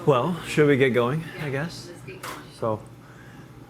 Well, should we get going, I guess? Let's get going. So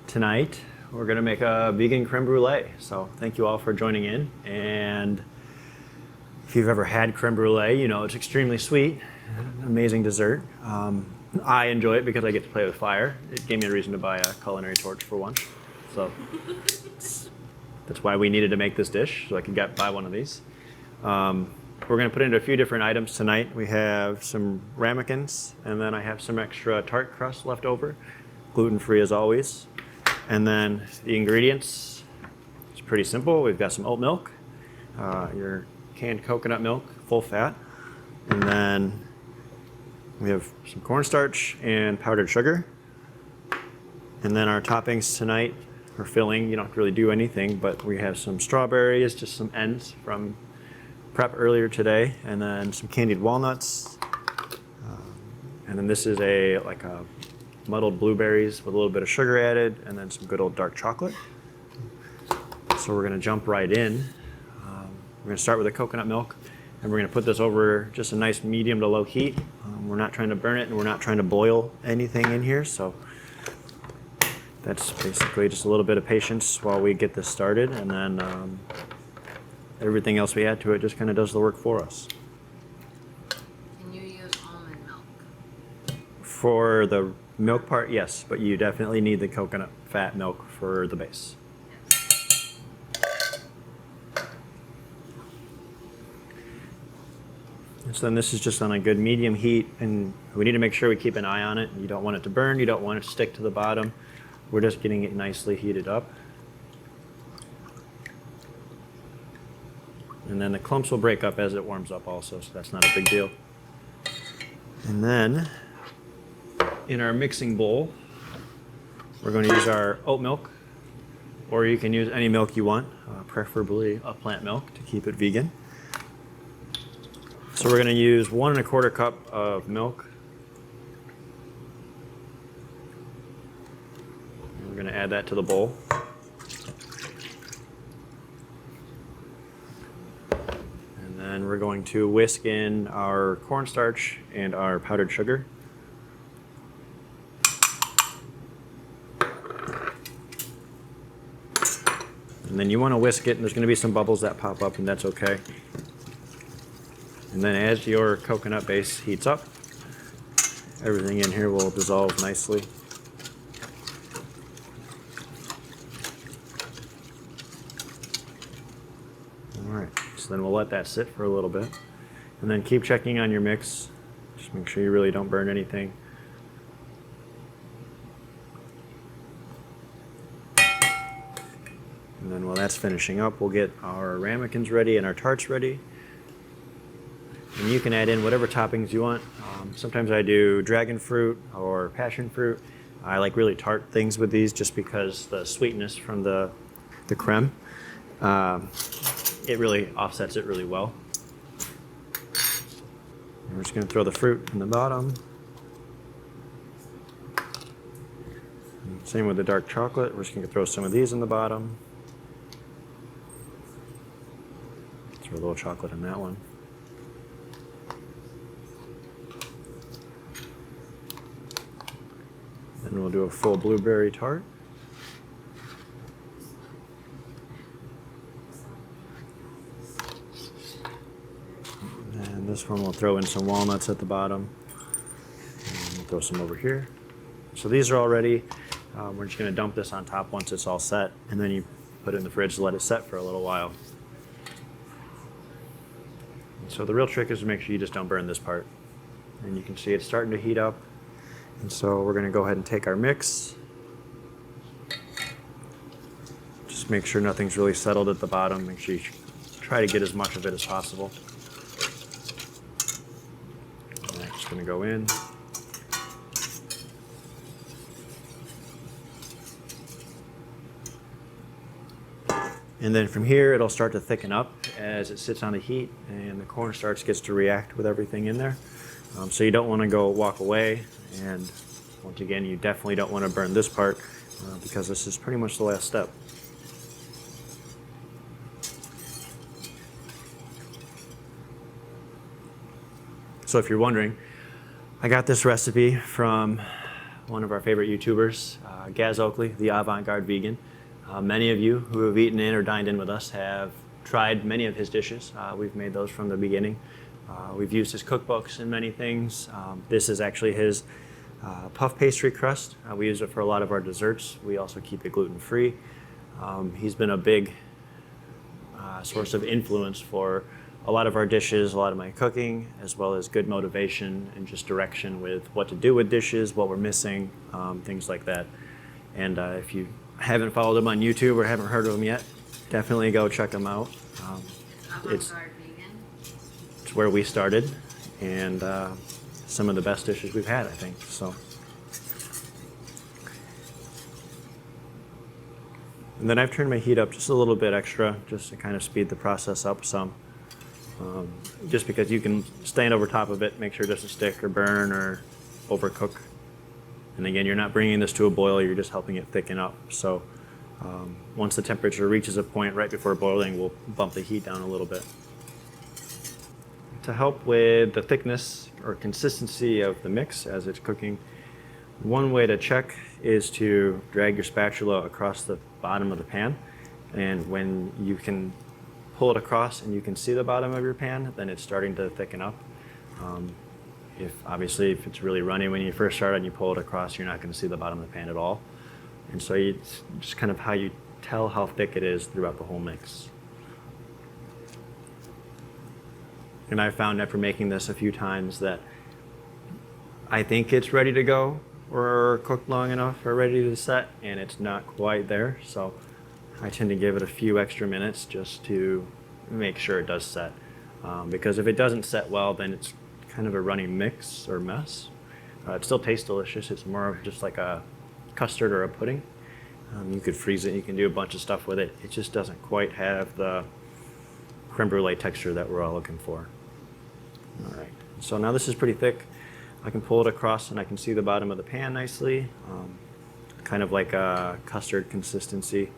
tonight we're gonna make a vegan creme brulee. So thank you all for joining in. And if you've ever had creme brulee, you know it's extremely sweet, amazing dessert. I enjoy it because I get to play with fire. It gave me a reason to buy a culinary torch for once. So that's why we needed to make this dish, so I could buy one of these. We're going to put it into a few different items tonight. We have some ramekins, and then I have some extra tart crust left over, gluten-free as always. And then the ingredients, it's pretty simple. We've got some oat milk, your canned coconut milk, full fat, and then we have some cornstarch and powdered sugar. And then our toppings tonight, for filling, you don't have to really do anything, but we have some strawberries, just some ends from prep earlier today, and then some candied walnuts. And then this is a muddled blueberries with a little bit of sugar added, and then some good old dark chocolate. So we're gonna jump right in. We're gonna start with the coconut milk, and we're gonna put this over just a nice medium to low heat. We're not trying to burn it, and we're not trying to boil anything in here, so that's basically just a little bit of patience while we get this started, and then everything else we add to it just kind of does the work for us. Can you use almond milk? For the milk part, yes, but you definitely need the coconut fat milk for the base. Yes. And so then this is just on a good medium heat, and we need to make sure we keep an eye on it. You don't want it to burn, you don't want it to stick to the bottom. We're just getting it nicely heated up. And then the clumps will break up as it warms up also, so that's not a big deal. And then in our mixing bowl, we're going to use our oat milk, or you can use any milk you want, preferably a plant milk to keep it vegan. So we're going to use 1 1/4 cup of milk. And we're going to add that to the bowl. And we're going to whisk in our cornstarch and our powdered sugar. And then you want to whisk it, and there's going to be some bubbles that pop up, and that's okay. And then as your coconut base heats up, everything in here will dissolve nicely. So then we'll let that sit for a little bit, and then keep checking on your mix. Just make sure you really don't burn anything. And then while that's finishing up, we'll get our ramekins ready and our tarts ready. And you can add in whatever toppings you want. Sometimes I do dragon fruit or passion fruit. I like really tart things with these just because the sweetness from the creme. It really offsets it really well. And we're just going to throw the fruit in the bottom. And same with the dark chocolate. We're just going to throw some of these in the bottom. Throw a little chocolate in that one. Then we'll do a full blueberry tart. This one we'll throw in some walnuts at the bottom. And we'll throw some over here. So these are all ready. We're just going to dump this on top once it's all set, and then you put it in the fridge to let it set for a little while. And so the real trick is to make sure you just don't burn this part. And you can see it's starting to heat up. And so we're going to go ahead and take our mix. Just make sure nothing's really settled at the bottom. Make sure you try to get as much of it as possible. Going to go in. And then from here it'll start to thicken up as it sits on the heat and the cornstarch gets to react with everything in there. So you don't want to walk away, and once again you definitely don't want to burn this part because this is pretty much the last step. So if you're wondering, I got this recipe from one of our favorite YouTubers, Gaz Oakley, the avant-garde vegan. Many of you who have eaten in or dined in with us have tried many of his dishes. We've made those from the beginning. We've used his cookbooks in many things. This is actually his puff pastry crust. We use it for a lot of our desserts. We also keep it gluten-free. He's been a big source of influence for a lot of our dishes, a lot of my cooking, as well as good motivation and just direction with what to do with dishes, what we're missing, things like that. And if you haven't followed him on YouTube or haven't heard of him yet, definitely go check him out. It's where we started, and some of the best dishes we've had, I think. So, and then I've turned my heat up just a little bit extra, just to kind of speed the process up some. Just because you can stand over top of it, make sure it doesn't stick or burn or overcook. And again, you're not bringing this to a boil, you're just helping it thicken up. So once the temperature reaches a point right before boiling, we'll bump the heat down a little bit. To help with the thickness or consistency of the mix as it's cooking, one way to check is to drag your spatula across the bottom of the pan. And when you can pull it across and you can see the bottom of your pan, then it's starting to thicken up. If it's really runny when you first start and you pull it across, you're not going to see the bottom of the pan at all. And so it's just kind of how you tell how thick it is throughout the whole mix. And I found after making this a few times that I think it's ready to go or cooked long enough or ready to set, and it's not quite there. So I tend to give it a few extra minutes just to make sure it does set. Because if it doesn't set well, then it's kind of a runny mix or mess. It still tastes delicious. It's more of just like a custard or a pudding. You could freeze it. You can do a bunch of stuff with it. It just doesn't quite have the creme brulee texture that we're all looking for. All right. So now this is pretty thick. I can pull it across and I can see the bottom of the pan nicely. Kind of like a custard consistency.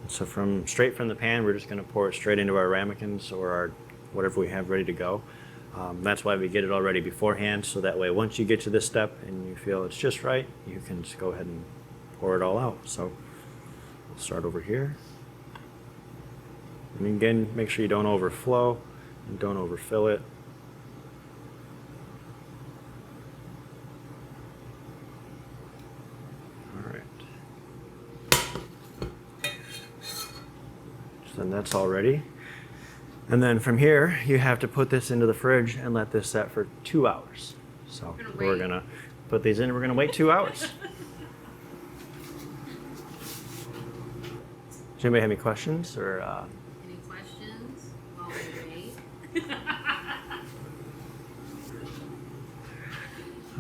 So straight from the pan, we're just going to pour it straight into our ramekins or our whatever we have ready to go. That's why we get it all ready beforehand, so that way once you get to this step and you feel it's just right, you can just go ahead and pour it all out. So we'll start over here. And again, make sure you don't overflow and don't overfill it. And that's all ready. And then from here, you have to put this into the fridge and let this set for 2 hours. So we're gonna put these in, we're gonna wait 2 hours. Does anybody have any questions or? Any questions while we wait?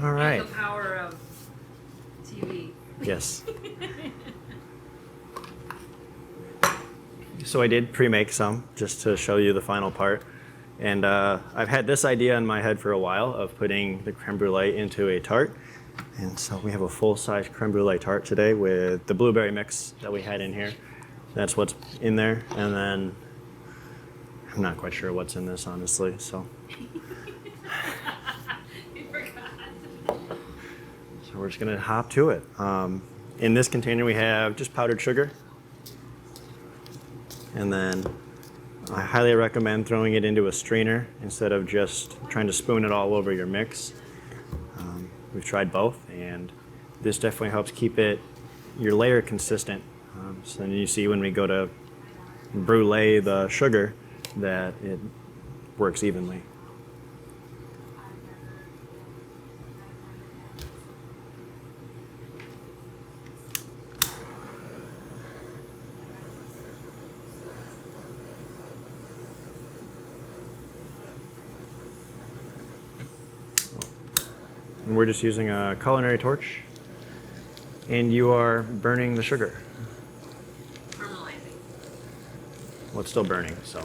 All right. And the power of TV. Yes. So I did pre-make some just to show you the final part. And I've had this idea in my head for a while of putting the creme brulee into a tart. And so we have a full-size creme brulee tart today with the blueberry mix that we had in here. That's what's in there. And then I'm not quite sure what's in this, honestly. So You forgot. So we're just gonna hop to it. In this container we have just powdered sugar. And then I highly recommend throwing it into a strainer instead of just trying to spoon it all over your mix. We've tried both, and this definitely helps keep your layer consistent. So then you see when we go to brulee the sugar that it works evenly. And we're just using a culinary torch, and you are burning the sugar. Caramelizing. Well, it's still burning, so.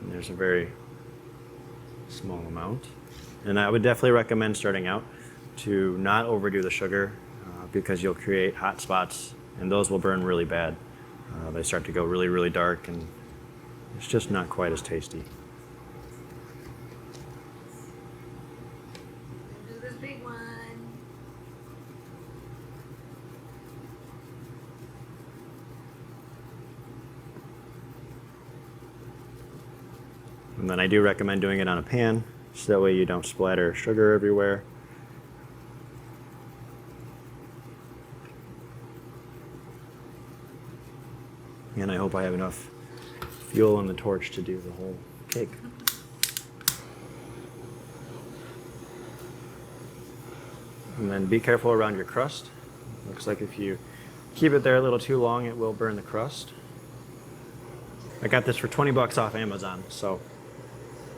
And there's a very small amount. And I would definitely recommend starting out to not overdo the sugar because you'll create hot spots, and those will burn really bad. They start to go really, really dark, and it's just not quite as tasty. big one. And then I do recommend doing it on a pan, so that way you don't splatter sugar everywhere. And I hope I have enough fuel in the torch to do the whole cake. And then be careful around your crust. Looks like if you keep it there a little too long, it will burn the crust. I got this for 20 bucks off Amazon, so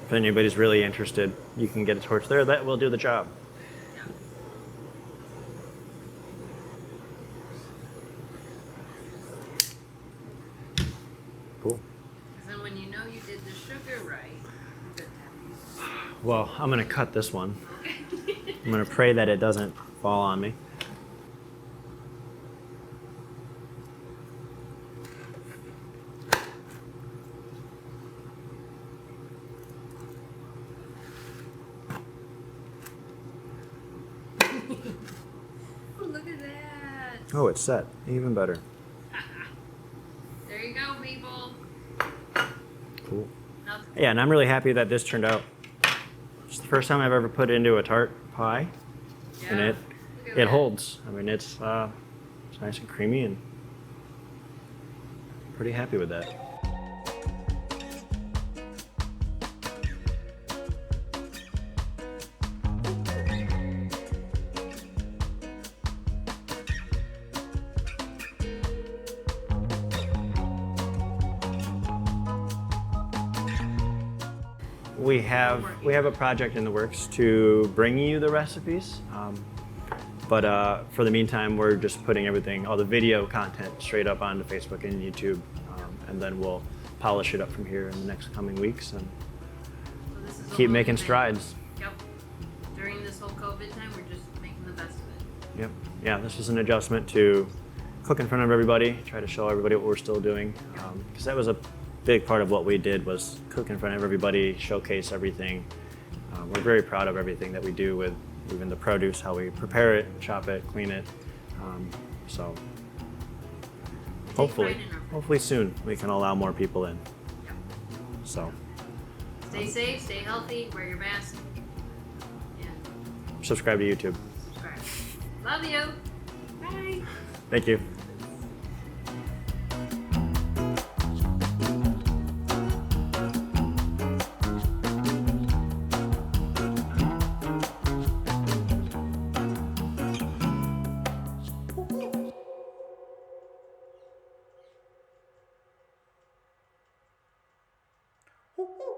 if anybody's really interested, you can get a torch there. That will do the job. Cool. So when you know you did the sugar right, you put that. Well, I'm gonna cut this one. I'm gonna pray that it doesn't fall on me. Oh, look at that. Oh, it's set. Even better. There you go, people. Cool. Now, Yeah, and I'm really happy that this turned out. It's the first time I've ever put it into a tart pie, and yeah, it look at it that. holds. I mean, it's nice and creamy, and pretty happy with that. We have a project in the works to bring you the recipes, but for the meantime, we're just putting everything, all the video content, straight up onto Facebook and YouTube, and then we'll polish it up from here in the next coming weeks and So this is a keep whole making thing. strides. Yep. During this whole COVID time, we're just making the best of it. Yep. Yeah, this is an adjustment to cook in front of everybody, try to show everybody what we're still doing, because that was a big part of what we did, was cook in front of everybody, showcase everything. We're very proud of everything that we do with even the produce, how we prepare it, chop it, clean it. So hopefully, pride in our food. hopefully soon we can allow more people in. Yep. So Stay safe, stay healthy, wear your mask, and subscribe to YouTube. subscribe. Love you. Bye. Thank you. Woo-hoo.